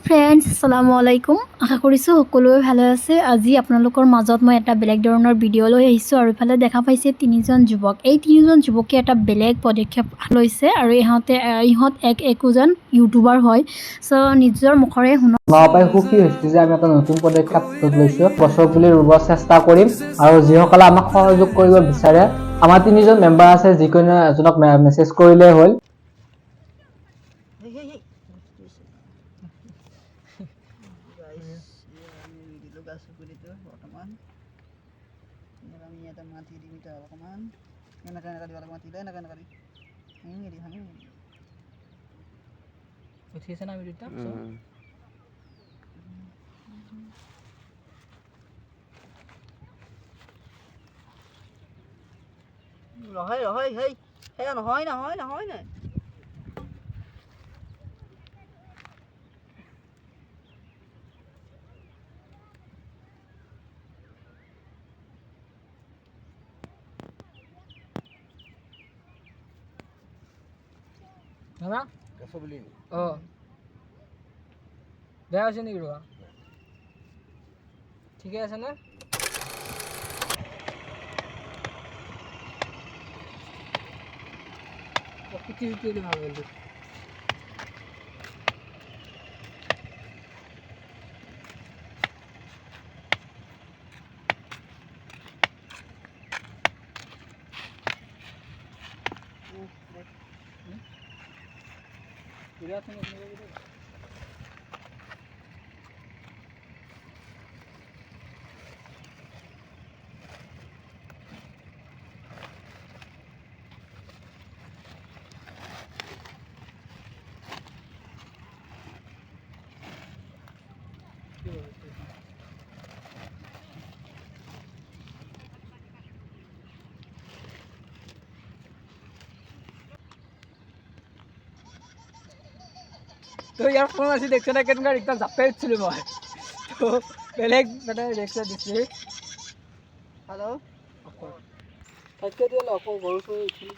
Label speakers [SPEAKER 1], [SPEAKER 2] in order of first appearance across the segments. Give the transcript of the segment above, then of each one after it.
[SPEAKER 1] Friends আসসালামু আলাইকুম আশা কৰিছোঁ সকলোৱে ভালে আছে। আজি আপোনালোকৰ মাজত মই এটা বেলেগ ধৰণৰ ভিডিঅ' লৈ আহিছোঁ আৰু ইফালে দেখা পাইছে তিনিজন যুৱক। এই তিনিজন যুৱকে এটা বেলেগ পদক্ষেপ লৈছে আৰু ইহঁত একোজন ইউটিউবাৰ হয়। চ' নিজৰ মুখৰে শুনক।
[SPEAKER 2] পাই সুখী হৈছোঁ যে আমি এটা নতুন পদক্ষেপ লৈছোঁ। গছৰ পুলি ৰুব চেষ্টা কৰিম আৰু যিসকলে আমাক সহযোগ কৰিব বিচাৰে আমাৰ তিনিজন মেম্বাৰ আছে, যিকোনো এজনক মেছেজ কৰিলেই হ'ল।
[SPEAKER 3] নহয়
[SPEAKER 4] দাদা অঁ বেয়া হৈছে নেকি ৰোৱা? ঠিকে আছে নে? কুটি ভাল হ'ল। তো ইয়াৰ ফোন আছে দেখছে না কেনেকুৱা একদম জাপে উঠিছিলোঁ মই। তো বেলেগ মানে দেখছে দিছে। হেল্ল' তাতকৈ দিয়ে আকৌ গৰু চৰু উঠিলোঁ।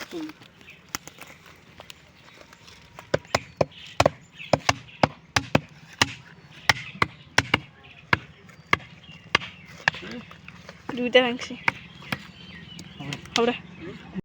[SPEAKER 3] দুইটা ভাঙছি হ'ব দে।